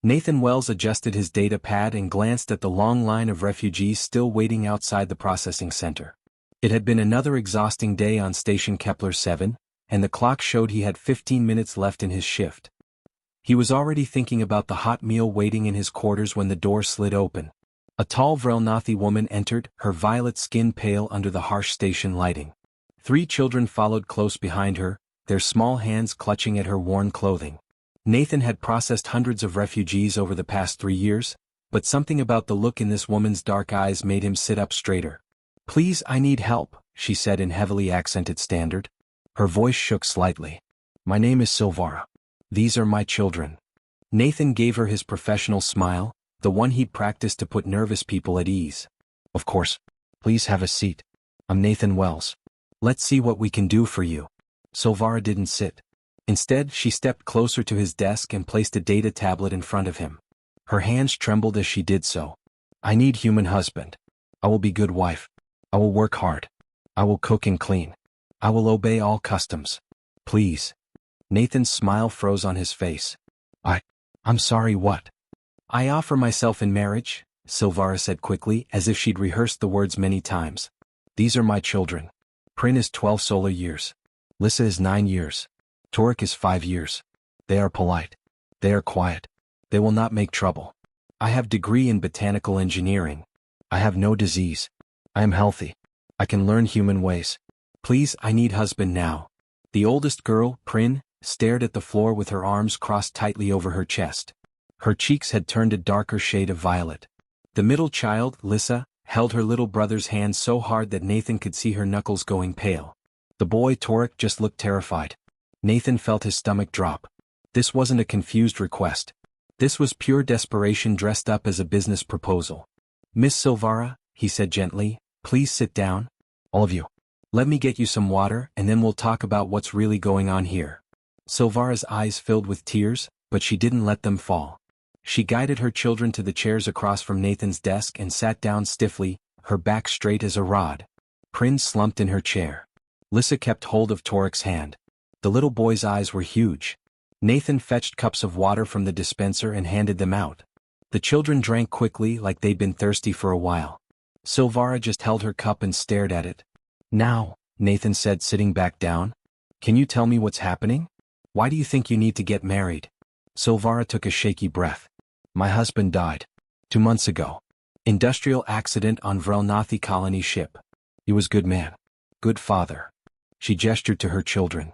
Nathan Wells adjusted his data pad and glanced at the long line of refugees still waiting outside the processing center. It had been another exhausting day on Station Kepler 7, and the clock showed he had 15 minutes left in his shift. He was already thinking about the hot meal waiting in his quarters when the door slid open. A tall Vrelnathi woman entered, her violet skin pale under the harsh station lighting. 3 children followed close behind her, their small hands clutching at her worn clothing. Nathan had processed hundreds of refugees over the past 3 years, but something about the look in this woman's dark eyes made him sit up straighter. "Please, I need help," she said in heavily accented standard. Her voice shook slightly. "My name is Silvara. These are my children." Nathan gave her his professional smile, the one he'd practiced to put nervous people at ease. "Of course. Please have a seat. I'm Nathan Wells. Let's see what we can do for you." Silvara didn't sit. Instead, she stepped closer to his desk and placed a data tablet in front of him. Her hands trembled as she did so. "I need human husband. I will be good wife. I will work hard. I will cook and clean. I will obey all customs. Please." Nathan's smile froze on his face. I'm sorry, what?" "I offer myself in marriage," Silvara said quickly, as if she'd rehearsed the words many times. "These are my children. Prin is 12 solar years. Lissa is 9 years. Torek is 5 years. They are polite. They are quiet. They will not make trouble. I have degree in botanical engineering. I have no disease. I am healthy. I can learn human ways. Please, I need husband now." The oldest girl, Prin, stared at the floor with her arms crossed tightly over her chest. Her cheeks had turned a darker shade of violet. The middle child, Lissa, held her little brother's hand so hard that Nathan could see her knuckles going pale. The boy, Torek, just looked terrified. Nathan felt his stomach drop. This wasn't a confused request. This was pure desperation dressed up as a business proposal. "Miss Silvara," he said gently, "please sit down. All of you. Let me get you some water and then we'll talk about what's really going on here." Silvara's eyes filled with tears, but she didn't let them fall. She guided her children to the chairs across from Nathan's desk and sat down stiffly, her back straight as a rod. Prin slumped in her chair. Lissa kept hold of Torek's hand. The little boy's eyes were huge. Nathan fetched cups of water from the dispenser and handed them out. The children drank quickly like they'd been thirsty for a while. Silvara just held her cup and stared at it. "Now," Nathan said, sitting back down, "can you tell me what's happening? Why do you think you need to get married?" Silvara took a shaky breath. "My husband died 2 months ago. Industrial accident on Vrelnathi colony ship. He was good man. Good father." She gestured to her children.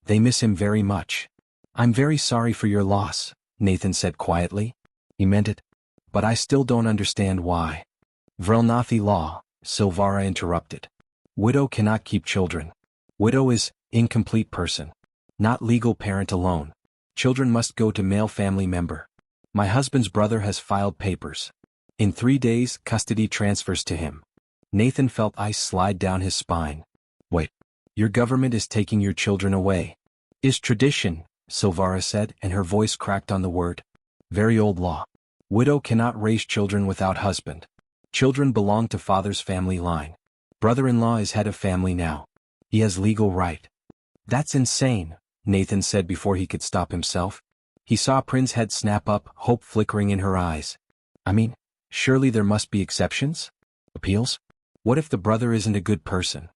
"They miss him very much." "I'm very sorry for your loss," Nathan said quietly. He meant it. "But I still don't understand why." "Vrelnathi law," Silvara interrupted. "Widow cannot keep children. Widow is incomplete person. Not legal parent alone. Children must go to male family member. My husband's brother has filed papers. In 3 days, custody transfers to him." Nathan felt ice slide down his spine. "Wait. Your government is taking your children away." "Is tradition," Silvara said, and her voice cracked on the word. "Very old law. Widow cannot raise children without husband. Children belong to father's family line. Brother-in-law is head of family now. He has legal right." "That's insane," Nathan said before he could stop himself. He saw Prin's head snap up, hope flickering in her eyes. "I mean, surely there must be exceptions? Appeals? What if the brother isn't a good person?"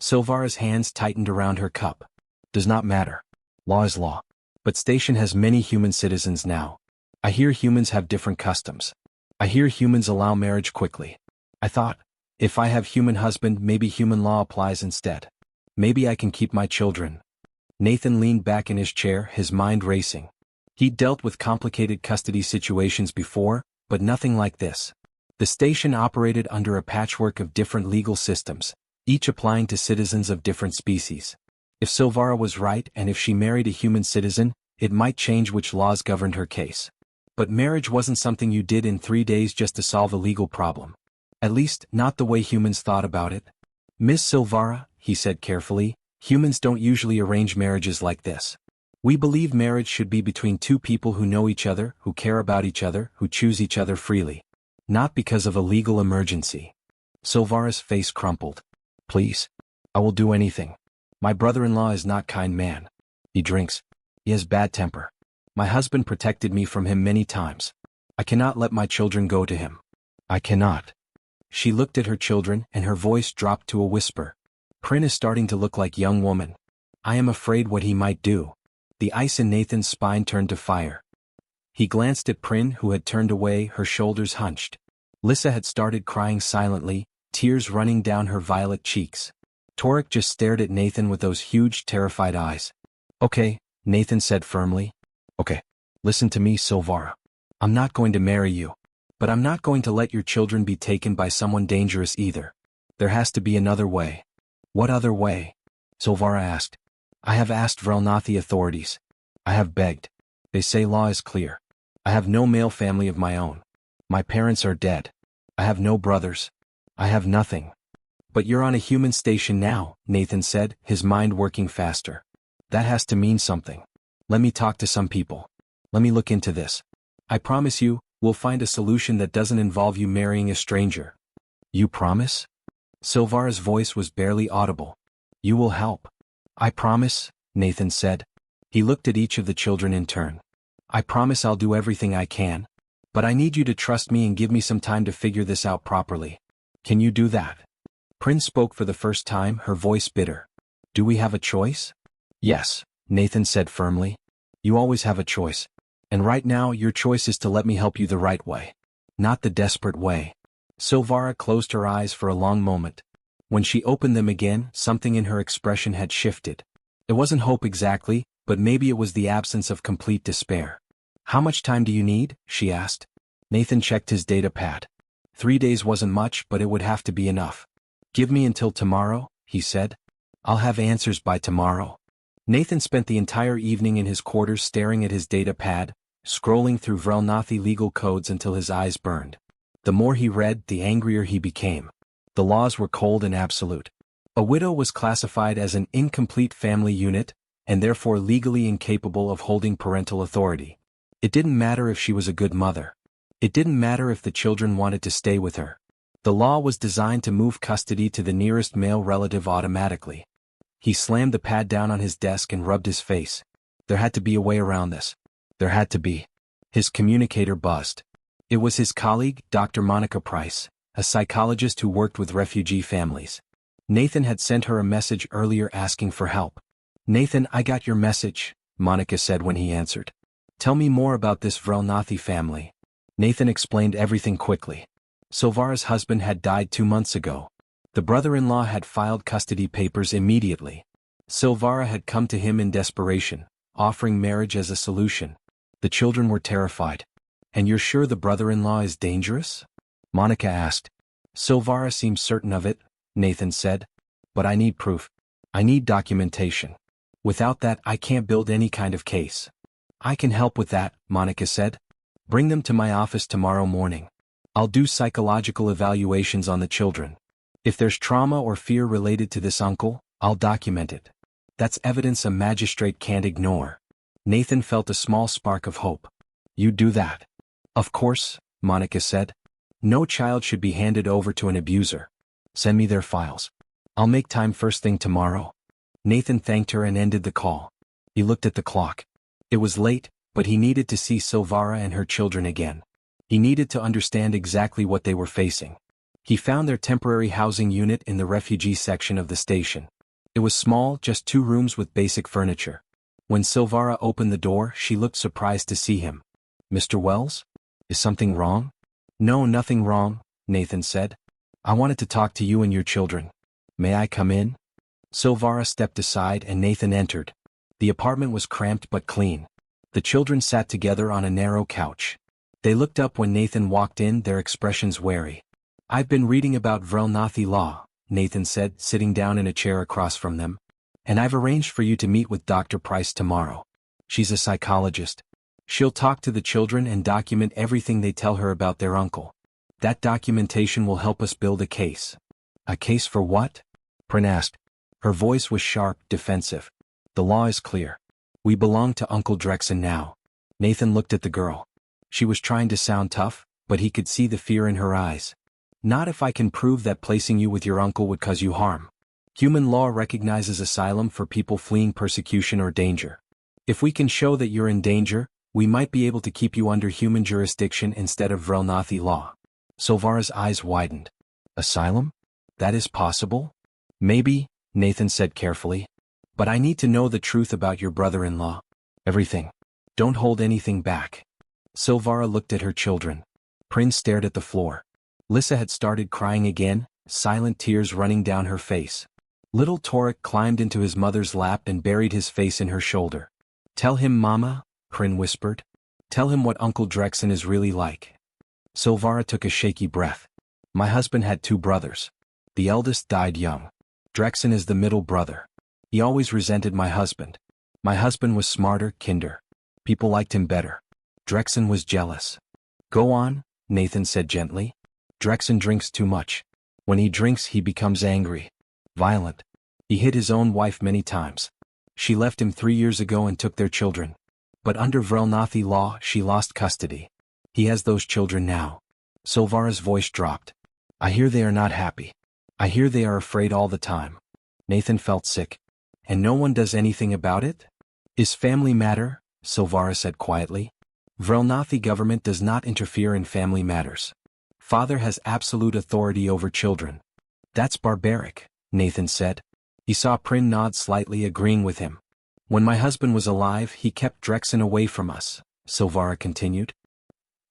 Silvara's hands tightened around her cup. "Does not matter. Law is law. But station has many human citizens now. I hear humans have different customs. I hear humans allow marriage quickly. I thought, if I have human husband, maybe human law applies instead. Maybe I can keep my children." Nathan leaned back in his chair, his mind racing. He'd dealt with complicated custody situations before, but nothing like this. The station operated under a patchwork of different legal systems, each applying to citizens of different species. If Silvara was right and if she married a human citizen, it might change which laws governed her case. But marriage wasn't something you did in 3 days just to solve a legal problem. At least, not the way humans thought about it. "Miss Silvara," he said carefully, "humans don't usually arrange marriages like this. We believe marriage should be between 2 people who know each other, who care about each other, who choose each other freely. Not because of a legal emergency." Silvara's face crumpled. "Please. I will do anything. My brother-in-law is not kind man. He drinks. He has bad temper. My husband protected me from him many times. I cannot let my children go to him. I cannot. She looked at her children and her voice dropped to a whisper. Prin is starting to look like young woman. I am afraid what he might do. The ice in Nathan's spine turned to fire. He glanced at Prin, who had turned away, her shoulders hunched. Lissa had started crying silently, tears running down her violet cheeks. Torek just stared at Nathan with those huge, terrified eyes. Okay, Nathan said firmly. Okay. Listen to me, Silvara. I'm not going to marry you. But I'm not going to let your children be taken by someone dangerous either. There has to be another way. What other way? Silvara asked. I have asked Vrelnathi authorities. I have begged. They say law is clear. I have no male family of my own. My parents are dead. I have no brothers. I have nothing. But you're on a human station now, Nathan said, his mind working faster. That has to mean something. Let me talk to some people. Let me look into this. I promise you, we'll find a solution that doesn't involve you marrying a stranger. You promise? Silvara's voice was barely audible. You will help. I promise, Nathan said. He looked at each of the children in turn. I promise I'll do everything I can. But I need you to trust me and give me some time to figure this out properly. Can you do that? Prin spoke for the first time, her voice bitter. Do we have a choice? Yes, Nathan said firmly. You always have a choice. And right now your choice is to let me help you the right way. Not the desperate way. Silvara closed her eyes for a long moment. When she opened them again, something in her expression had shifted. It wasn't hope exactly, but maybe it was the absence of complete despair. How much time do you need? She asked. Nathan checked his data pad. 3 days wasn't much, but it would have to be enough. Give me until tomorrow, he said. I'll have answers by tomorrow. Nathan spent the entire evening in his quarters staring at his data pad, scrolling through Vrelnathi legal codes until his eyes burned. The more he read, the angrier he became. The laws were cold and absolute. A widow was classified as an incomplete family unit, and therefore legally incapable of holding parental authority. It didn't matter if she was a good mother. It didn't matter if the children wanted to stay with her. The law was designed to move custody to the nearest male relative automatically. He slammed the pad down on his desk and rubbed his face. There had to be a way around this. There had to be. His communicator buzzed. It was his colleague, Dr. Monica Price, a psychologist who worked with refugee families. Nathan had sent her a message earlier asking for help. Nathan, I got your message, Monica said when he answered. Tell me more about this Vrelnathi family. Nathan explained everything quickly. Silvara's husband had died 2 months ago. The brother-in-law had filed custody papers immediately. Silvara had come to him in desperation, offering marriage as a solution. The children were terrified. And you're sure the brother-in-law is dangerous? Monica asked. Silvara seemed certain of it, Nathan said. But I need proof. I need documentation. Without that, I can't build any kind of case. I can help with that, Monica said. Bring them to my office tomorrow morning. I'll do psychological evaluations on the children. If there's trauma or fear related to this uncle, I'll document it. That's evidence a magistrate can't ignore. Nathan felt a small spark of hope. You do that? Of course, Monica said. No child should be handed over to an abuser. Send me their files. I'll make time first thing tomorrow. Nathan thanked her and ended the call. He looked at the clock. It was late, but he needed to see Silvara and her children again. He needed to understand exactly what they were facing. He found their temporary housing unit in the refugee section of the station. It was small, just 2 rooms with basic furniture. When Silvara opened the door, she looked surprised to see him. Mr. Wells? Is something wrong? No, nothing wrong, Nathan said. I wanted to talk to you and your children. May I come in? Silvara stepped aside and Nathan entered. The apartment was cramped but clean. The children sat together on a narrow couch. They looked up when Nathan walked in, their expressions wary. I've been reading about Vrelnathi law, Nathan said, sitting down in a chair across from them. And I've arranged for you to meet with Dr. Price tomorrow. She's a psychologist. She'll talk to the children and document everything they tell her about their uncle. That documentation will help us build a case. A case for what? Prin asked. Her voice was sharp, defensive. The law is clear. We belong to Uncle Drexen now. Nathan looked at the girl. She was trying to sound tough, but he could see the fear in her eyes. Not if I can prove that placing you with your uncle would cause you harm. Human law recognizes asylum for people fleeing persecution or danger. If we can show that you're in danger, We might be able to keep you under human jurisdiction instead of Vrelnathi law. Silvara's eyes widened. Asylum? That is possible? Maybe, Nathan said carefully. But I need to know the truth about your brother-in-law. Everything. Don't hold anything back. Silvara looked at her children. Prin stared at the floor. Lissa had started crying again, silent tears running down her face. Little Torek climbed into his mother's lap and buried his face in her shoulder. Tell him, Mama, Prin whispered. Tell him what Uncle Drexen is really like. Silvara took a shaky breath. My husband had 2 brothers. The eldest died young. Drexen is the middle brother. He always resented my husband. My husband was smarter, kinder. People liked him better. Drexen was jealous. Go on, Nathan said gently. Drexen drinks too much. When he drinks he becomes angry. Violent. He hit his own wife many times. She left him 3 years ago and took their children. But under Vrelnathi law she lost custody. He has those children now. Silvara's voice dropped. I hear they are not happy. I hear they are afraid all the time. Nathan felt sick. And no one does anything about it? Is family matter? Silvara said quietly. Vrelnathi government does not interfere in family matters. Father has absolute authority over children. That's barbaric, Nathan said. He saw Prin nod slightly, agreeing with him. When my husband was alive he kept Drexen away from us, Silvara continued.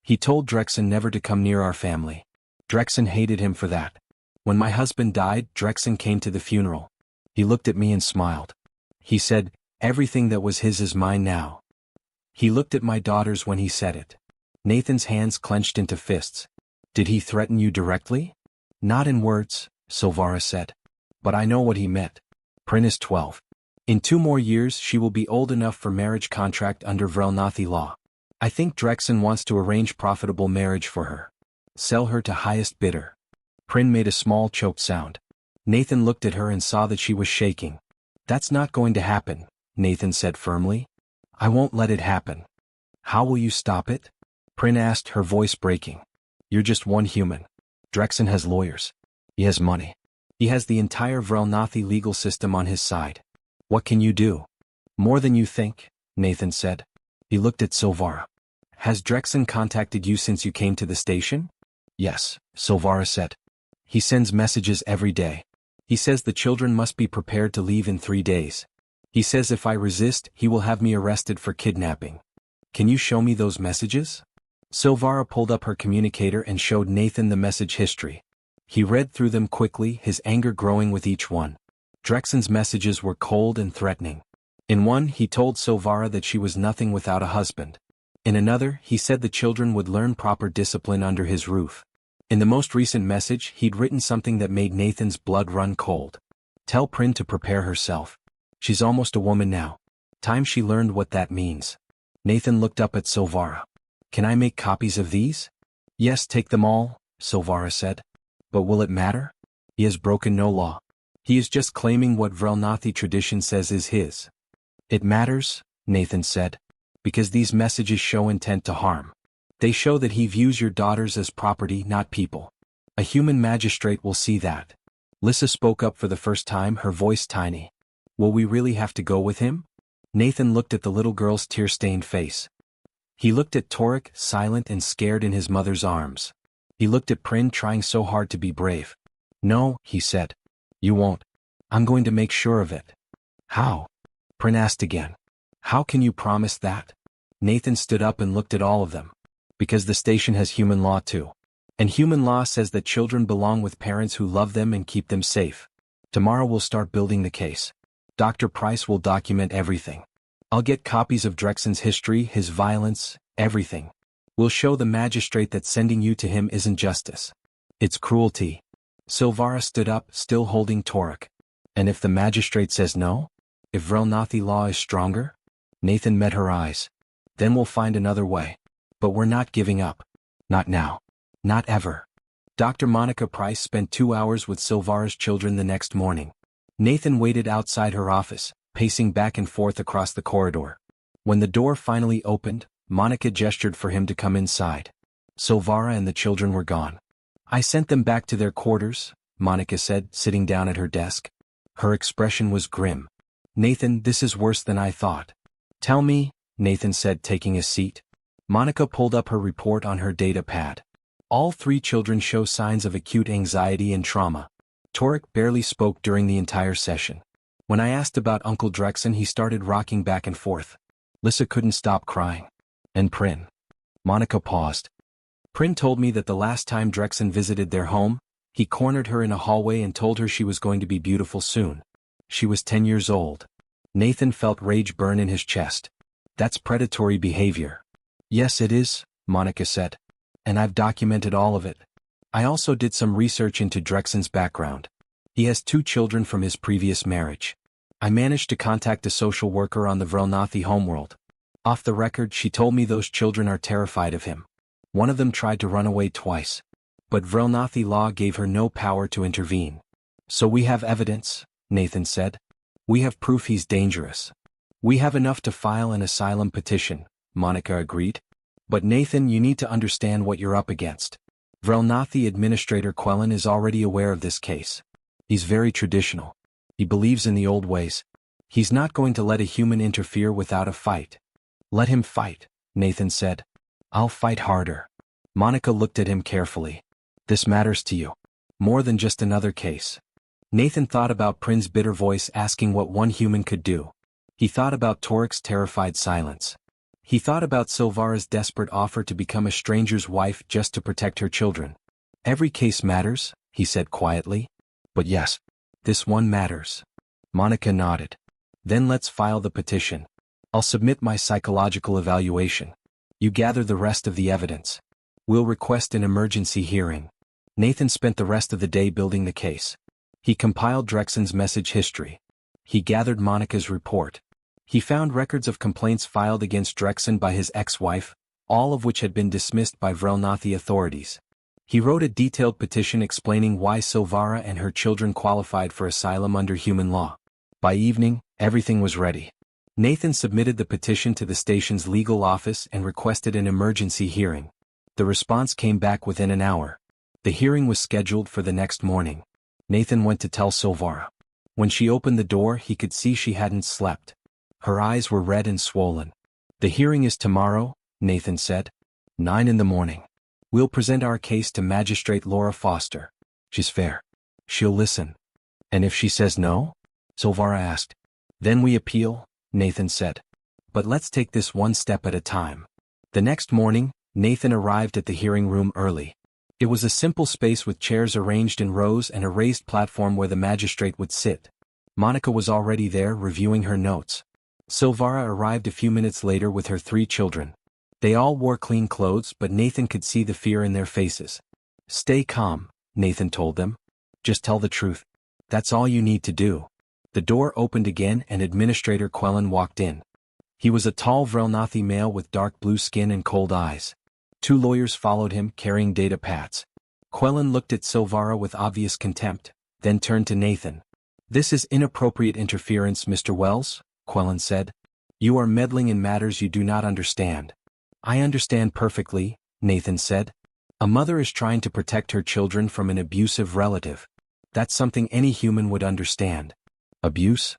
He told Drexen never to come near our family. Drexen hated him for that. When my husband died, Drexen came to the funeral. He looked at me and smiled. He said, everything that was his is mine now. He looked at my daughters when he said it. Nathan's hands clenched into fists. Did he threaten you directly? Not in words, Silvara said. But I know what he meant. Prin is 12. In 2 more years she will be old enough for marriage contract under Vrelnathi law. I think Drexen wants to arrange profitable marriage for her. Sell her to highest bidder. Prin made a small choked sound. Nathan looked at her and saw that she was shaking. That's not going to happen, Nathan said firmly. I won't let it happen. How will you stop it? Prin asked, her voice breaking. You're just one human. Drexen has lawyers. He has money. He has the entire Vrelnathi legal system on his side. What can you do? More than you think, Nathan said. He looked at Silvara. Has Drexen contacted you since you came to the station? Yes, Silvara said. He sends messages every day. He says the children must be prepared to leave in 3 days. He says if I resist, he will have me arrested for kidnapping. Can you show me those messages? Silvara pulled up her communicator and showed Nathan the message history. He read through them quickly, his anger growing with each one. Drexen's messages were cold and threatening. In one, he told Silvara that she was nothing without a husband. In another, he said the children would learn proper discipline under his roof. In the most recent message, he'd written something that made Nathan's blood run cold. Tell Prin to prepare herself. She's almost a woman now. Time she learned what that means. Nathan looked up at Silvara. Can I make copies of these? Yes, take them all, Silvara said. But will it matter? He has broken no law. He is just claiming what Vrelnathi tradition says is his. It matters, Nathan said, because these messages show intent to harm. They show that he views your daughters as property, not people. A human magistrate will see that. Lissa spoke up for the first time, her voice tiny. Will we really have to go with him? Nathan looked at the little girl's tear-stained face. He looked at Torek, silent and scared in his mother's arms. He looked at Prin, trying so hard to be brave. No, he said. You won't. I'm going to make sure of it. How? Prin asked again. How can you promise that? Nathan stood up and looked at all of them. Because the station has human law too. And human law says that children belong with parents who love them and keep them safe. Tomorrow we'll start building the case. Dr. Price will document everything. I'll get copies of Drexen's history, his violence, everything. We'll show the magistrate that sending you to him isn't justice. It's cruelty. Silvara stood up, still holding Torek. And if the magistrate says no? If Vrelnathi law is stronger? Nathan met her eyes. Then we'll find another way. But we're not giving up. Not now. Not ever. Dr. Monica Price spent 2 hours with Silvara's children the next morning. Nathan waited outside her office, pacing back and forth across the corridor. When the door finally opened, Monica gestured for him to come inside. Silvara and the children were gone. I sent them back to their quarters, Monica said, sitting down at her desk. Her expression was grim. Nathan, this is worse than I thought. Tell me, Nathan said, taking a seat. Monica pulled up her report on her data pad. All 3 children show signs of acute anxiety and trauma. Torek barely spoke during the entire session. When I asked about Uncle Drexen, he started rocking back and forth. Lissa couldn't stop crying. And Prin. Monica paused. Prin told me that the last time Drexen visited their home, he cornered her in a hallway and told her she was going to be beautiful soon. She was 10 years old. Nathan felt rage burn in his chest. That's predatory behavior. Yes, it is, Monica said. And I've documented all of it. I also did some research into Drexen's background. He has 2 children from his previous marriage. I managed to contact a social worker on the Vrelnathi homeworld. Off the record, she told me those children are terrified of him. One of them tried to run away twice. But Vrelnathi law gave her no power to intervene. So we have evidence, Nathan said. We have proof he's dangerous. We have enough to file an asylum petition, Monica agreed. But Nathan, you need to understand what you're up against. Vrelnathi Administrator Quellon is already aware of this case. He's very traditional. He believes in the old ways. He's not going to let a human interfere without a fight. Let him fight, Nathan said. I'll fight harder. Monica looked at him carefully. This matters to you. More than just another case. Nathan thought about Prin's bitter voice asking what one human could do. He thought about Torek's terrified silence. He thought about Silvara's desperate offer to become a stranger's wife just to protect her children. Every case matters, he said quietly. But yes, this one matters. Monica nodded. Then let's file the petition. I'll submit my psychological evaluation. You gather the rest of the evidence. We'll request an emergency hearing. Nathan spent the rest of the day building the case. He compiled Drexen's message history. He gathered Monica's report. He found records of complaints filed against Drexen by his ex-wife, all of which had been dismissed by Vrelnathi authorities. He wrote a detailed petition explaining why Silvara and her children qualified for asylum under human law. By evening, everything was ready. Nathan submitted the petition to the station's legal office and requested an emergency hearing. The response came back within an hour. The hearing was scheduled for the next morning. Nathan went to tell Silvara. When she opened the door, he could see she hadn't slept. Her eyes were red and swollen. The hearing is tomorrow, Nathan said. 9 in the morning. We'll present our case to Magistrate Laura Foster. She's fair. She'll listen. And if she says no? Silvara asked. Then we appeal, Nathan said. But let's take this one step at a time. The next morning, Nathan arrived at the hearing room early. It was a simple space with chairs arranged in rows and a raised platform where the magistrate would sit. Monica was already there reviewing her notes. Silvara arrived a few minutes later with her 3 children. They all wore clean clothes, but Nathan could see the fear in their faces. Stay calm, Nathan told them. Just tell the truth. That's all you need to do. The door opened again and Administrator Quellon walked in. He was a tall Vrelnathi male with dark blue skin and cold eyes. 2 lawyers followed him, carrying data pads. Quellon looked at Silvara with obvious contempt, then turned to Nathan. This is inappropriate interference, Mr. Wells, Quellon said. You are meddling in matters you do not understand. I understand perfectly, Nathan said. A mother is trying to protect her children from an abusive relative. That's something any human would understand. Abuse?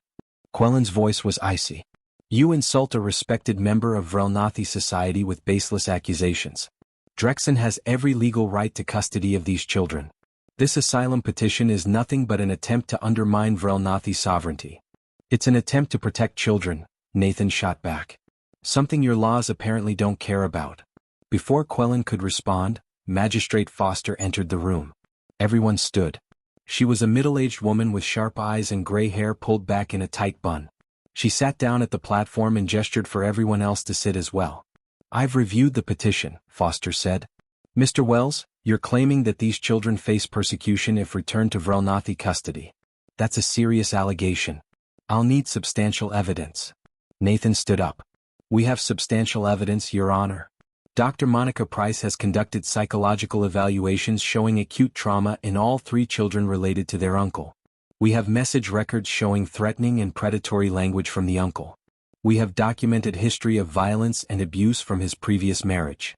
Quellon's voice was icy. You insult a respected member of Vrelnathi society with baseless accusations. Drexen has every legal right to custody of these children. This asylum petition is nothing but an attempt to undermine Vrelnathi sovereignty. It's an attempt to protect children, Nathan shot back. Something your laws apparently don't care about. Before Quellon could respond, Magistrate Foster entered the room. Everyone stood. She was a middle-aged woman with sharp eyes and gray hair pulled back in a tight bun. She sat down at the platform and gestured for everyone else to sit as well. I've reviewed the petition, Foster said. Mr. Wells, you're claiming that these children face persecution if returned to Vrelnathi custody. That's a serious allegation. I'll need substantial evidence. Nathan stood up. We have substantial evidence, Your Honor. Dr. Monica Price has conducted psychological evaluations showing acute trauma in all 3 children related to their uncle. We have message records showing threatening and predatory language from the uncle. We have documented history of violence and abuse from his previous marriage.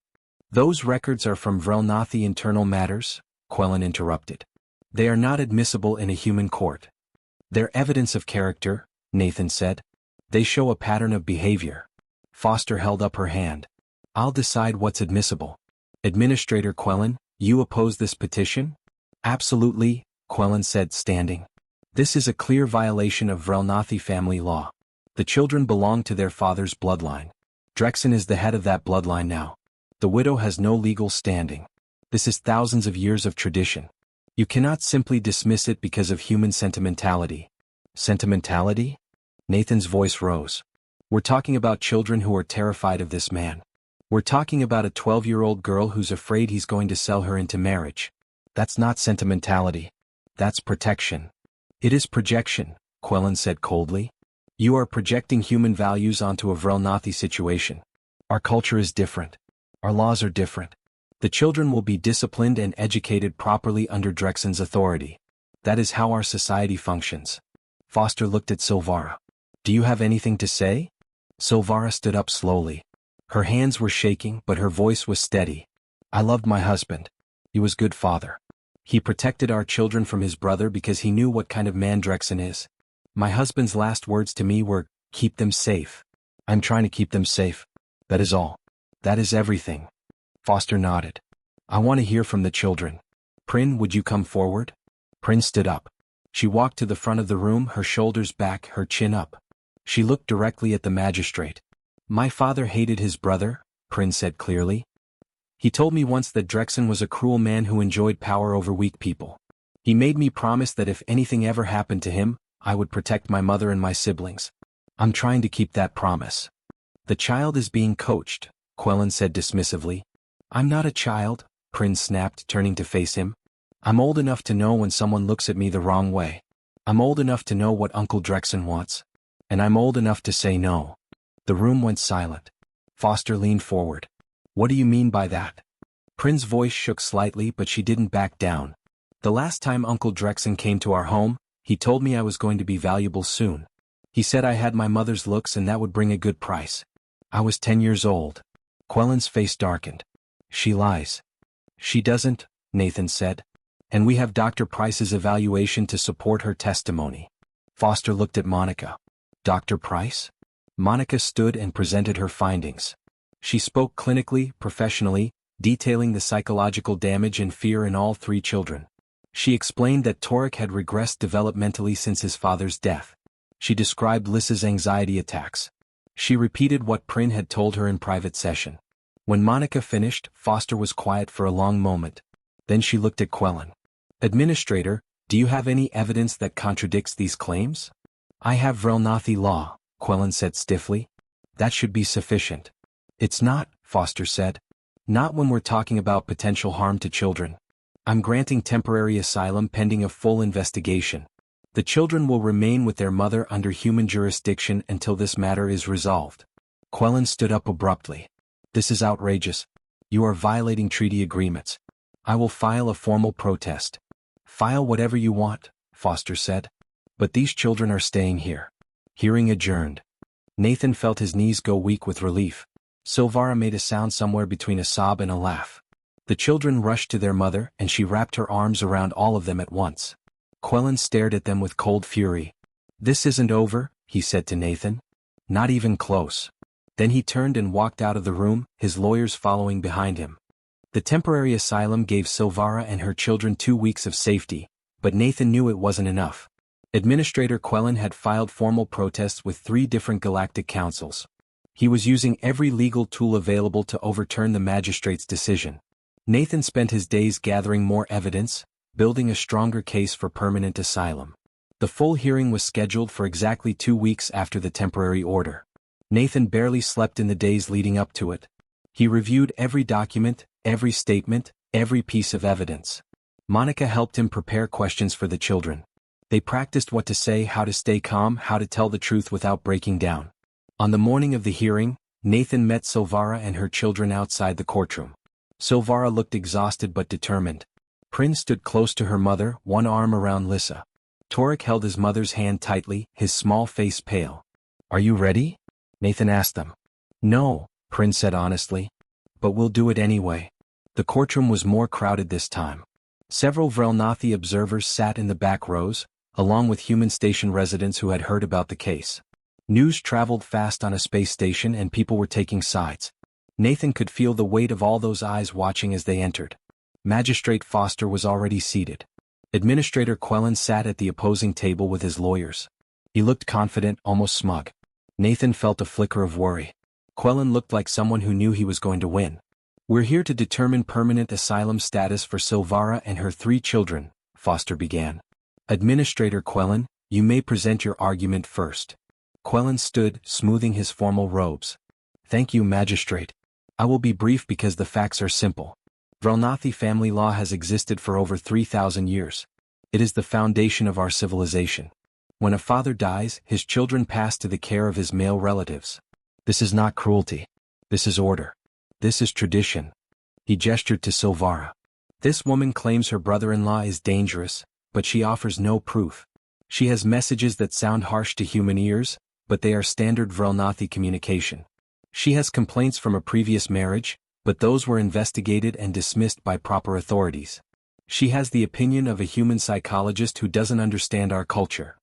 Those records are from Vrelnathi internal matters, Quellon interrupted. They are not admissible in a human court. They're evidence of character, Nathan said. They show a pattern of behavior. Foster held up her hand. I'll decide what's admissible. Administrator Quellon, you oppose this petition? Absolutely, Quellon said, standing. This is a clear violation of Vrelnathi family law. The children belong to their father's bloodline. Drexen is the head of that bloodline now. The widow has no legal standing. This is thousands of years of tradition. You cannot simply dismiss it because of human sentimentality. Sentimentality? Nathan's voice rose. We're talking about children who are terrified of this man. We're talking about a 12-year-old girl who's afraid he's going to sell her into marriage. That's not sentimentality. That's protection. It is projection, Quellon said coldly. You are projecting human values onto a Vrelnathi situation. Our culture is different. Our laws are different. The children will be disciplined and educated properly under Drexen's authority. That is how our society functions. Foster looked at Silvara. Do you have anything to say? Silvara stood up slowly. Her hands were shaking, but her voice was steady. I loved my husband. He was a good father. He protected our children from his brother because he knew what kind of man Drexen is. My husband's last words to me were, keep them safe. I'm trying to keep them safe. That is all. That is everything. Foster nodded. I want to hear from the children. Prin, would you come forward? Prin stood up. She walked to the front of the room, her shoulders back, her chin up. She looked directly at the magistrate. My father hated his brother, Prin said clearly. He told me once that Drexen was a cruel man who enjoyed power over weak people. He made me promise that if anything ever happened to him, I would protect my mother and my siblings. I'm trying to keep that promise. The child is being coached, Quellon said dismissively. I'm not a child, Prin snapped, turning to face him. I'm old enough to know when someone looks at me the wrong way. I'm old enough to know what Uncle Drexen wants. And I'm old enough to say no. The room went silent. Foster leaned forward. What do you mean by that? Prin's voice shook slightly, but she didn't back down. The last time Uncle Drexen came to our home, he told me I was going to be valuable soon. He said I had my mother's looks and that would bring a good price. I was 10 years old. Quellon's face darkened. She lies. She doesn't, Nathan said. And we have Dr. Price's evaluation to support her testimony. Foster looked at Monica. Dr. Price? Monica stood and presented her findings. She spoke clinically, professionally, detailing the psychological damage and fear in all three children. She explained that Torek had regressed developmentally since his father's death. She described Lissa's anxiety attacks. She repeated what Prin had told her in private session. When Monica finished, Foster was quiet for a long moment. Then she looked at Quellon. Administrator, do you have any evidence that contradicts these claims? I have Vrelnathi law, Quellon said stiffly. That should be sufficient. It's not, Foster said. Not when we're talking about potential harm to children. I'm granting temporary asylum pending a full investigation. The children will remain with their mother under human jurisdiction until this matter is resolved. Quellon stood up abruptly. This is outrageous. You are violating treaty agreements. I will file a formal protest. File whatever you want, Foster said. But these children are staying here. Hearing adjourned. Nathan felt his knees go weak with relief. Silvara made a sound somewhere between a sob and a laugh. The children rushed to their mother and she wrapped her arms around all of them at once. Quellon stared at them with cold fury. This isn't over, he said to Nathan. Not even close. Then he turned and walked out of the room, his lawyers following behind him. The temporary asylum gave Silvara and her children 2 weeks of safety, but Nathan knew it wasn't enough. Administrator Quellon had filed formal protests with 3 different galactic councils. He was using every legal tool available to overturn the magistrate's decision. Nathan spent his days gathering more evidence, building a stronger case for permanent asylum. The full hearing was scheduled for exactly 2 weeks after the temporary order. Nathan barely slept in the days leading up to it. He reviewed every document, every statement, every piece of evidence. Monica helped him prepare questions for the children. They practiced what to say, how to stay calm, how to tell the truth without breaking down. On the morning of the hearing, Nathan met Silvara and her children outside the courtroom. Silvara looked exhausted but determined. Prin stood close to her mother, one arm around Lissa. Torek held his mother's hand tightly, his small face pale. Are you ready? Nathan asked them. No, Prin said honestly. But we'll do it anyway. The courtroom was more crowded this time. Several Vrelnathi observers sat in the back rows, along with human station residents who had heard about the case. News traveled fast on a space station and people were taking sides. Nathan could feel the weight of all those eyes watching as they entered. Magistrate Foster was already seated. Administrator Quellon sat at the opposing table with his lawyers. He looked confident, almost smug. Nathan felt a flicker of worry. Quellon looked like someone who knew he was going to win. "We're here to determine permanent asylum status for Silvara and her 3 children," Foster began. "Administrator Quellon, you may present your argument first." Quellon stood, smoothing his formal robes. "Thank you, Magistrate. I will be brief because the facts are simple. Vrelnathi family law has existed for over 3,000 years. It is the foundation of our civilization. When a father dies, his children pass to the care of his male relatives. This is not cruelty. This is order. This is tradition." He gestured to Silvara. "This woman claims her brother-in-law is dangerous, but she offers no proof. She has messages that sound harsh to human ears, but they are standard Vrelnathi communication. She has complaints from a previous marriage, but those were investigated and dismissed by proper authorities. She has the opinion of a human psychologist who doesn't understand our culture."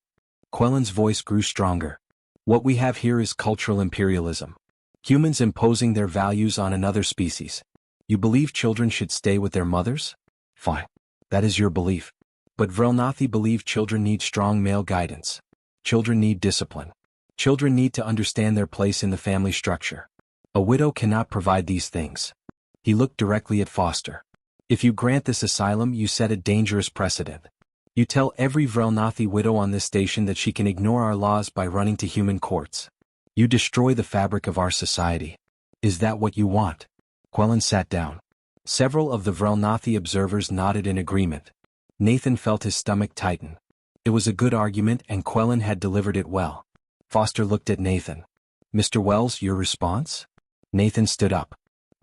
Quellon's voice grew stronger. "What we have here is cultural imperialism. Humans imposing their values on another species. You believe children should stay with their mothers? Fine. That is your belief. But Vrelnathi believe children need strong male guidance. Children need discipline. Children need to understand their place in the family structure. A widow cannot provide these things." He looked directly at Foster. "If you grant this asylum, you set a dangerous precedent. You tell every Vrelnathi widow on this station that she can ignore our laws by running to human courts. You destroy the fabric of our society. Is that what you want?" Quellon sat down. Several of the Vrelnathi observers nodded in agreement. Nathan felt his stomach tighten. It was a good argument and Quellon had delivered it well. Foster looked at Nathan. "Mr. Wells, your response?" Nathan stood up.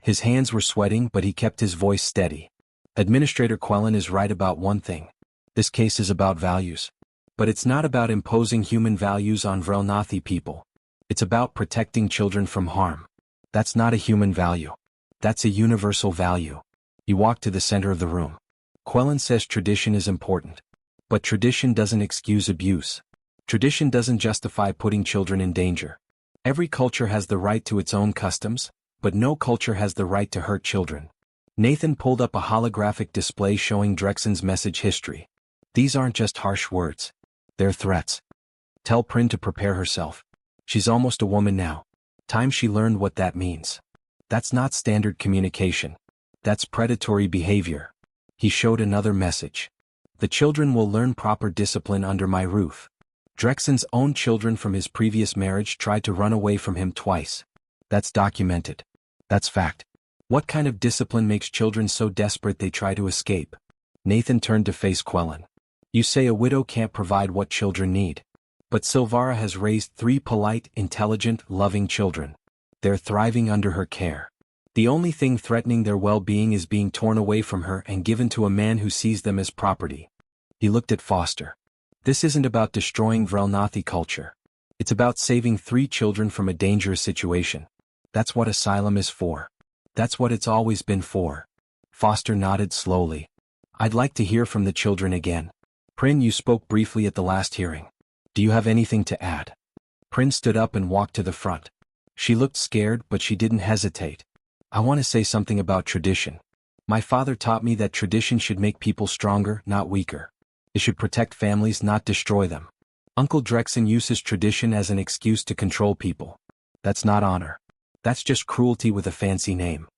His hands were sweating but he kept his voice steady. "Administrator Quellon is right about one thing. This case is about values. But it's not about imposing human values on Vrelnathi people. It's about protecting children from harm. That's not a human value. That's a universal value." He walked to the center of the room. "Quellon says tradition is important. But tradition doesn't excuse abuse. Tradition doesn't justify putting children in danger. Every culture has the right to its own customs, but no culture has the right to hurt children." Nathan pulled up a holographic display showing Drexen's message history. "These aren't just harsh words. They're threats. Tell Prin to prepare herself. She's almost a woman now. Time she learned what that means. That's not standard communication. That's predatory behavior." He showed another message. "The children will learn proper discipline under my roof." Drexen's own children from his previous marriage tried to run away from him twice. That's documented. That's fact. What kind of discipline makes children so desperate they try to escape? Nathan turned to face Quellon. "You say a widow can't provide what children need. But Silvara has raised 3 polite, intelligent, loving children. They're thriving under her care. The only thing threatening their well-being is being torn away from her and given to a man who sees them as property." He looked at Foster. "This isn't about destroying Vrelnathi culture. It's about saving 3 children from a dangerous situation. That's what asylum is for. That's what it's always been for." Foster nodded slowly. "I'd like to hear from the children again. Prin, you spoke briefly at the last hearing. Do you have anything to add?" Prin stood up and walked to the front. She looked scared but she didn't hesitate. "I want to say something about tradition. My father taught me that tradition should make people stronger, not weaker. It should protect families, not destroy them. Uncle Drexen uses tradition as an excuse to control people. That's not honor. That's just cruelty with a fancy name."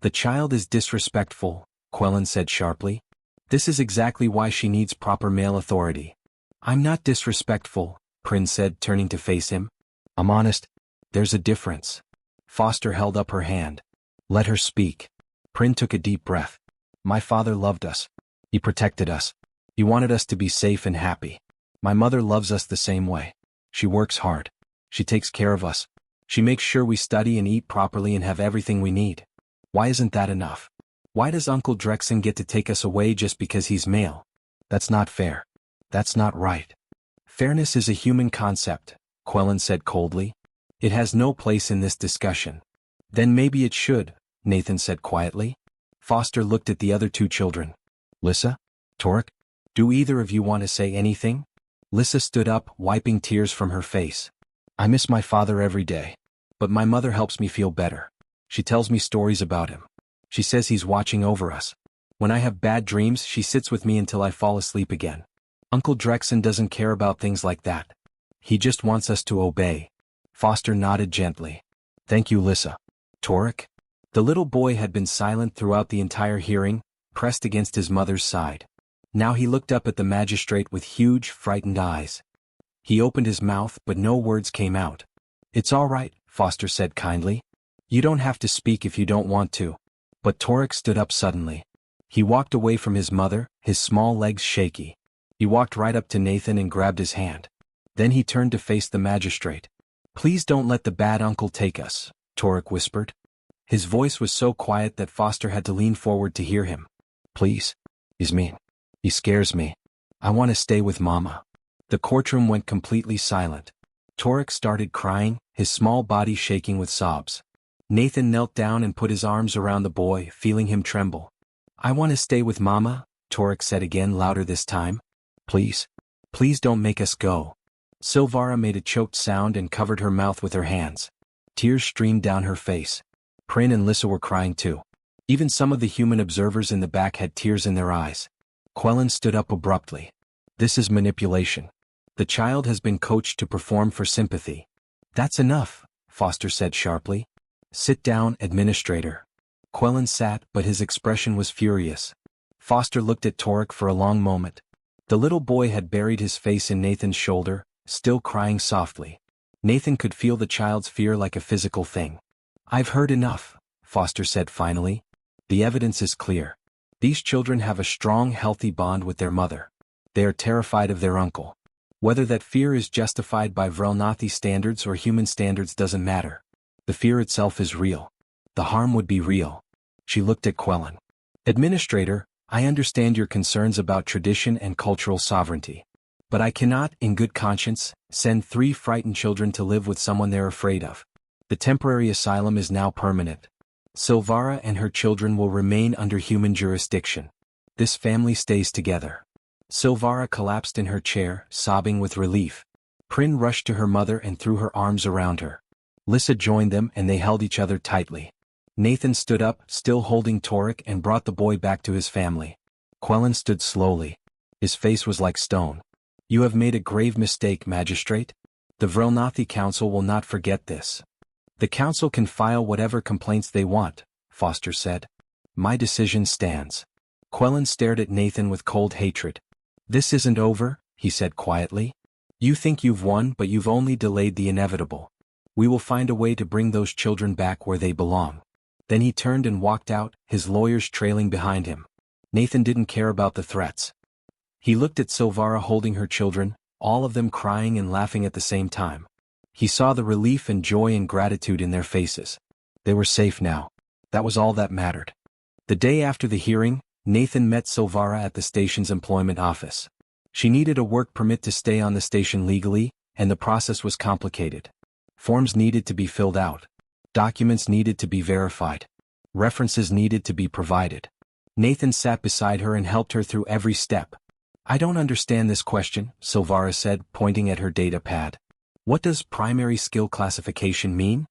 "The child is disrespectful," Quellon said sharply. "This is exactly why she needs proper male authority." "I'm not disrespectful," Prin said, turning to face him. "I'm honest. There's a difference." Foster held up her hand. "Let her speak." Prin took a deep breath. "My father loved us. He protected us. He wanted us to be safe and happy. My mother loves us the same way. She works hard. She takes care of us. She makes sure we study and eat properly and have everything we need. Why isn't that enough? Why does Uncle Drexen get to take us away just because he's male? That's not fair. That's not right." "Fairness is a human concept," Quellon said coldly. "It has no place in this discussion." "Then maybe it should," Nathan said quietly. Foster looked at the other 2 children. "Lissa? Torek? Do either of you want to say anything?" Lissa stood up, wiping tears from her face. I miss my father every day. But my mother helps me feel better. She tells me stories about him. She says he's watching over us. When I have bad dreams, she sits with me until I fall asleep again. Uncle Drexen doesn't care about things like that. He just wants us to obey. Foster nodded gently. Thank you, Lissa. Torek? The little boy had been silent throughout the entire hearing, pressed against his mother's side. Now he looked up at the magistrate with huge, frightened eyes. He opened his mouth, but no words came out. It's all right, Foster said kindly. You don't have to speak if you don't want to. But Torek stood up suddenly. He walked away from his mother, his small legs shaky. He walked right up to Nathan and grabbed his hand. Then he turned to face the magistrate. Please don't let the bad uncle take us, Torek whispered. His voice was so quiet that Foster had to lean forward to hear him. Please. He's mean. He scares me. I want to stay with Mama. The courtroom went completely silent. Torek started crying, his small body shaking with sobs. Nathan knelt down and put his arms around the boy, feeling him tremble. I want to stay with Mama, Torek said again, louder this time. Please. Please don't make us go. Silvara made a choked sound and covered her mouth with her hands. Tears streamed down her face. Prin and Lissa were crying too. Even some of the human observers in the back had tears in their eyes. Quellon stood up abruptly. This is manipulation. The child has been coached to perform for sympathy. That's enough, Foster said sharply. Sit down, administrator. Quellon sat, but his expression was furious. Foster looked at Torek for a long moment. The little boy had buried his face in Nathan's shoulder, still crying softly. Nathan could feel the child's fear like a physical thing. I've heard enough, Foster said finally. The evidence is clear. These children have a strong, healthy bond with their mother. They are terrified of their uncle. Whether that fear is justified by Vrelnathi standards or human standards doesn't matter. The fear itself is real. The harm would be real. She looked at Quellon. Administrator, I understand your concerns about tradition and cultural sovereignty. But I cannot, in good conscience, send 3 frightened children to live with someone they're afraid of. The temporary asylum is now permanent. Silvara and her children will remain under human jurisdiction. This family stays together. Silvara collapsed in her chair, sobbing with relief. Prin rushed to her mother and threw her arms around her. Lissa joined them and they held each other tightly. Nathan stood up, still holding Torek, and brought the boy back to his family. Quellon stood slowly. His face was like stone. You have made a grave mistake, magistrate. The Vrelnathi Council will not forget this. The council can file whatever complaints they want, Foster said. My decision stands. Quellon stared at Nathan with cold hatred. This isn't over, he said quietly. You think you've won, but you've only delayed the inevitable. We will find a way to bring those children back where they belong. Then he turned and walked out, his lawyers trailing behind him. Nathan didn't care about the threats. He looked at Silvara holding her children, all of them crying and laughing at the same time. He saw the relief and joy and gratitude in their faces. They were safe now. That was all that mattered. The day after the hearing, Nathan met Silvara at the station's employment office. She needed a work permit to stay on the station legally, and the process was complicated. Forms needed to be filled out. Documents needed to be verified. References needed to be provided. Nathan sat beside her and helped her through every step. I don't understand this question, Silvara said, pointing at her data pad. What does primary skill classification mean?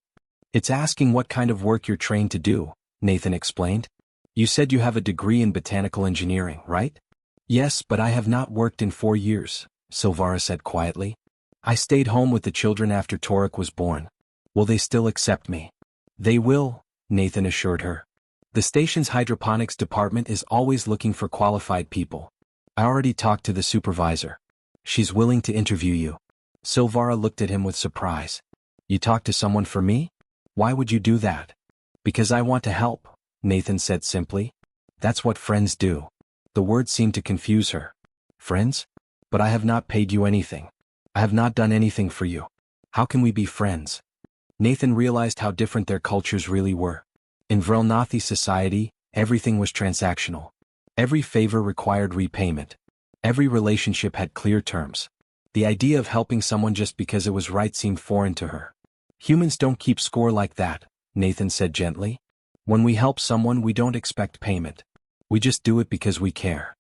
It's asking what kind of work you're trained to do, Nathan explained. You said you have a degree in botanical engineering, right? Yes, but I have not worked in 4 years, Silvara said quietly. I stayed home with the children after Torek was born. Will they still accept me? They will, Nathan assured her. The station's hydroponics department is always looking for qualified people. I already talked to the supervisor. She's willing to interview you. Silvara looked at him with surprise. You talked to someone for me? Why would you do that? Because I want to help, Nathan said simply. That's what friends do. The word seemed to confuse her. Friends? But I have not paid you anything. I have not done anything for you. How can we be friends? Nathan realized how different their cultures really were. In Vrelnathi society, everything was transactional. Every favor required repayment. Every relationship had clear terms. The idea of helping someone just because it was right seemed foreign to her. Humans don't keep score like that, Nathan said gently. When we help someone, we don't expect payment. We just do it because we care.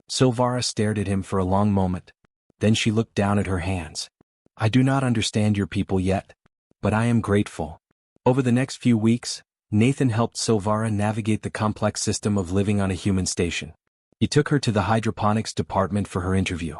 Silvara stared at him for a long moment. Then she looked down at her hands. I do not understand your people yet, but I am grateful. Over the next few weeks, Nathan helped Silvara navigate the complex system of living on a human station. He took her to the hydroponics department for her interview.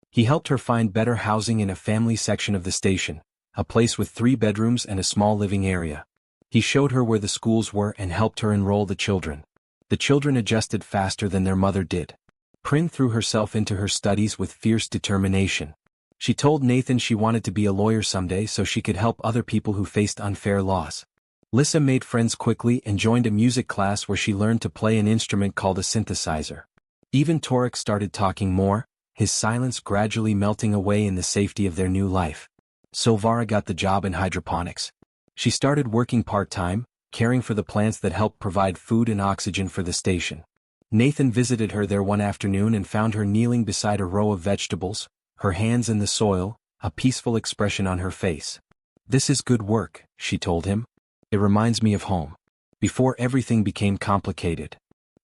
He helped her find better housing in a family section of the station, a place with 3 bedrooms and a small living area. He showed her where the schools were and helped her enroll the children. The children adjusted faster than their mother did. Prin threw herself into her studies with fierce determination. She told Nathan she wanted to be a lawyer someday so she could help other people who faced unfair laws. Lissa made friends quickly and joined a music class where she learned to play an instrument called a synthesizer. Even Torek started talking more, his silence gradually melting away in the safety of their new life. Silvara got the job in hydroponics. She started working part-time, caring for the plants that helped provide food and oxygen for the station. Nathan visited her there one afternoon and found her kneeling beside a row of vegetables, her hands in the soil, a peaceful expression on her face. "This is good work," she told him. "It reminds me of home. Before everything became complicated."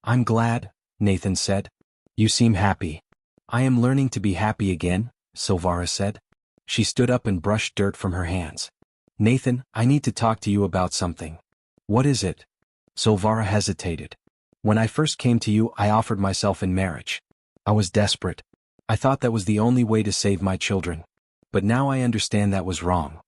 "I'm glad," Nathan said. "You seem happy." "I am learning to be happy again," Silvara said. She stood up and brushed dirt from her hands. "Nathan, I need to talk to you about something." "What is it?" Silvara hesitated. "When I first came to you, I offered myself in marriage. I was desperate. I thought that was the only way to save my children. But now I understand that was wrong."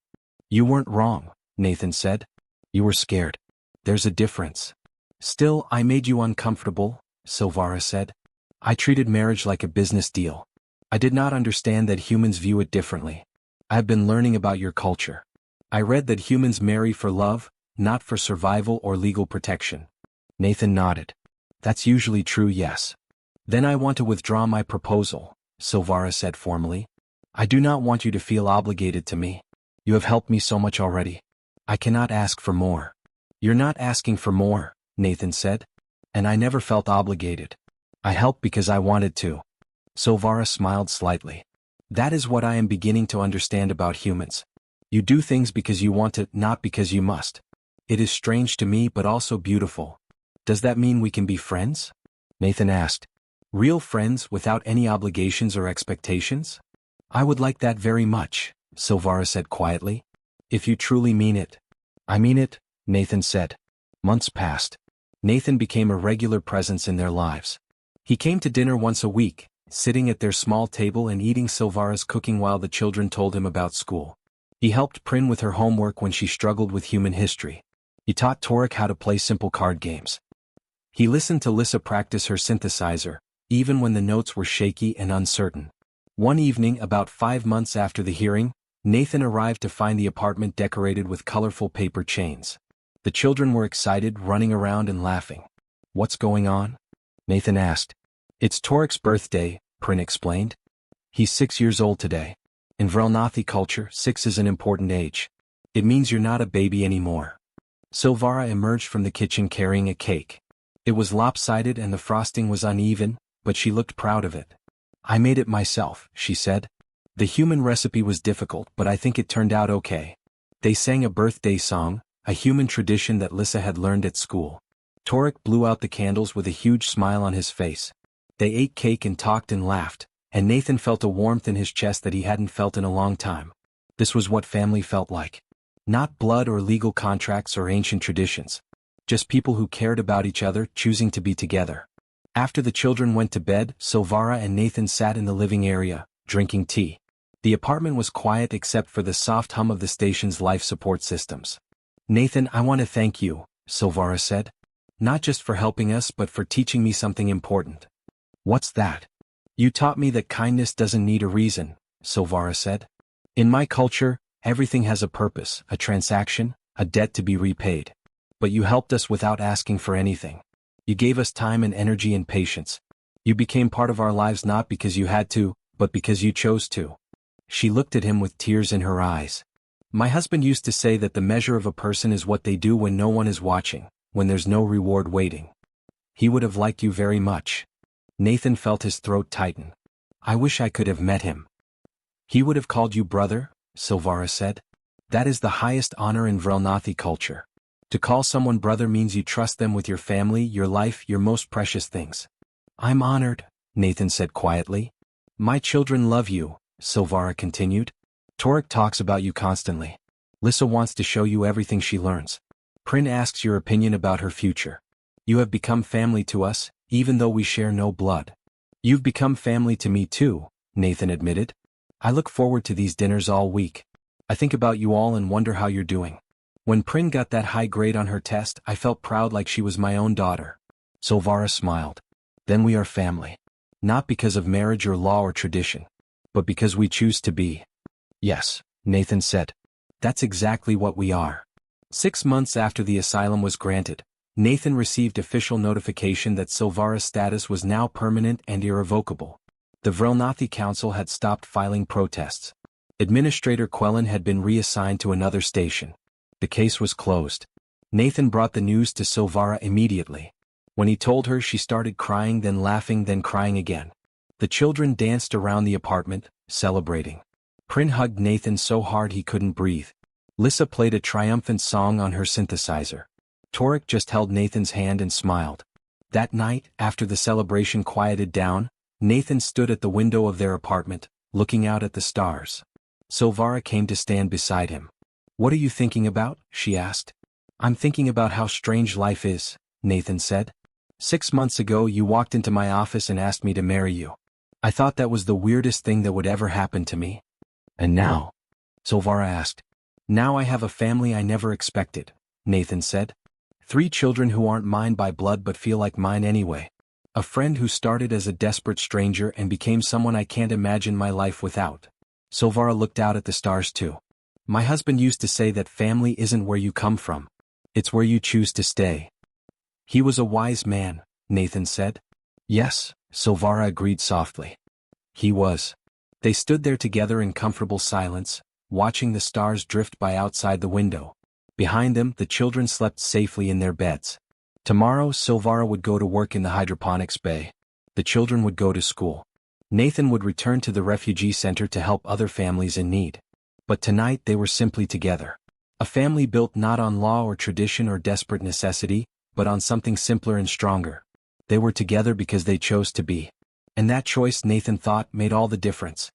"You weren't wrong," Nathan said. "You were scared. There's a difference." "Still, I made you uncomfortable," Silvara said. "I treated marriage like a business deal. I did not understand that humans view it differently. I've been learning about your culture. I read that humans marry for love, not for survival or legal protection." Nathan nodded. "That's usually true, yes." "Then I want to withdraw my proposal," Silvara said formally. "I do not want you to feel obligated to me. You have helped me so much already. I cannot ask for more." "You're not asking for more," Nathan said. "And I never felt obligated. I helped because I wanted to." Silvara smiled slightly. "That is what I am beginning to understand about humans. You do things because you want to, not because you must. It is strange to me but also beautiful. Does that mean we can be friends?" Nathan asked. "Real friends without any obligations or expectations?" "I would like that very much," Silvara said quietly. "If you truly mean it." "I mean it," Nathan said. Months passed. Nathan became a regular presence in their lives. He came to dinner once a week, sitting at their small table and eating Silvara's cooking while the children told him about school. He helped Prin with her homework when she struggled with human history. He taught Torek how to play simple card games. He listened to Lissa practice her synthesizer, even when the notes were shaky and uncertain. One evening, about 5 months after the hearing, Nathan arrived to find the apartment decorated with colorful paper chains. The children were excited, running around and laughing. "What's going on?" Nathan asked. "It's Torek's birthday," Prin explained. "He's 6 years old today. In Vrelnathi culture, 6 is an important age. It means you're not a baby anymore." Silvara emerged from the kitchen carrying a cake. It was lopsided and the frosting was uneven, but she looked proud of it. "I made it myself," she said. "The human recipe was difficult, but I think it turned out okay." They sang a birthday song, a human tradition that Lissa had learned at school. Torek blew out the candles with a huge smile on his face. They ate cake and talked and laughed, and Nathan felt a warmth in his chest that he hadn't felt in a long time. This was what family felt like. Not blood or legal contracts or ancient traditions. Just people who cared about each other, choosing to be together. After the children went to bed, Silvara and Nathan sat in the living area, drinking tea. The apartment was quiet except for the soft hum of the station's life support systems. "Nathan, I want to thank you," Silvara said. "Not just for helping us but for teaching me something important." "What's that?" "You taught me that kindness doesn't need a reason," Silvara said. "In my culture, everything has a purpose, a transaction, a debt to be repaid. But you helped us without asking for anything. You gave us time and energy and patience. You became part of our lives not because you had to, but because you chose to." She looked at him with tears in her eyes. "My husband used to say that the measure of a person is what they do when no one is watching, when there's no reward waiting. He would have liked you very much." Nathan felt his throat tighten. "I wish I could have met him." "He would have called you brother," Silvara said. "That is the highest honor in Vrelnathi culture. To call someone brother means you trust them with your family, your life, your most precious things." "I'm honored," Nathan said quietly. "My children love you," Silvara continued. Torek talks about you constantly. Lissa wants to show you everything she learns. Prin asks your opinion about her future. You have become family to us, even though we share no blood. You've become family to me too, Nathan admitted. I look forward to these dinners all week. I think about you all and wonder how you're doing. When Prin got that high grade on her test, I felt proud like she was my own daughter. Silvara smiled. Then we are family. Not because of marriage or law or tradition, but because we choose to be. Yes, Nathan said. That's exactly what we are. 6 months after the asylum was granted, Nathan received official notification that Silvara's status was now permanent and irrevocable. The Vrelnathi Council had stopped filing protests. Administrator Quellon had been reassigned to another station. The case was closed. Nathan brought the news to Silvara immediately. When he told her, she started crying, then laughing, then crying again. The children danced around the apartment, celebrating. Prin hugged Nathan so hard he couldn't breathe. Lissa played a triumphant song on her synthesizer. Torek just held Nathan's hand and smiled. That night, after the celebration quieted down, Nathan stood at the window of their apartment, looking out at the stars. Silvara came to stand beside him. "What are you thinking about?" she asked. "I'm thinking about how strange life is," Nathan said. 6 months ago you walked into my office and asked me to marry you. I thought that was the weirdest thing that would ever happen to me. And now? Silvara asked. Now I have a family I never expected, Nathan said. 3 children who aren't mine by blood but feel like mine anyway. A friend who started as a desperate stranger and became someone I can't imagine my life without. Silvara looked out at the stars too. My husband used to say that family isn't where you come from. It's where you choose to stay. He was a wise man, Nathan said. Yes, Silvara agreed softly. He was. They stood there together in comfortable silence, watching the stars drift by outside the window. Behind them, the children slept safely in their beds. Tomorrow, Silvara would go to work in the hydroponics bay. The children would go to school. Nathan would return to the refugee center to help other families in need. But tonight they were simply together. A family built not on law or tradition or desperate necessity, but on something simpler and stronger. They were together because they chose to be. And that choice, Nathan thought, made all the difference.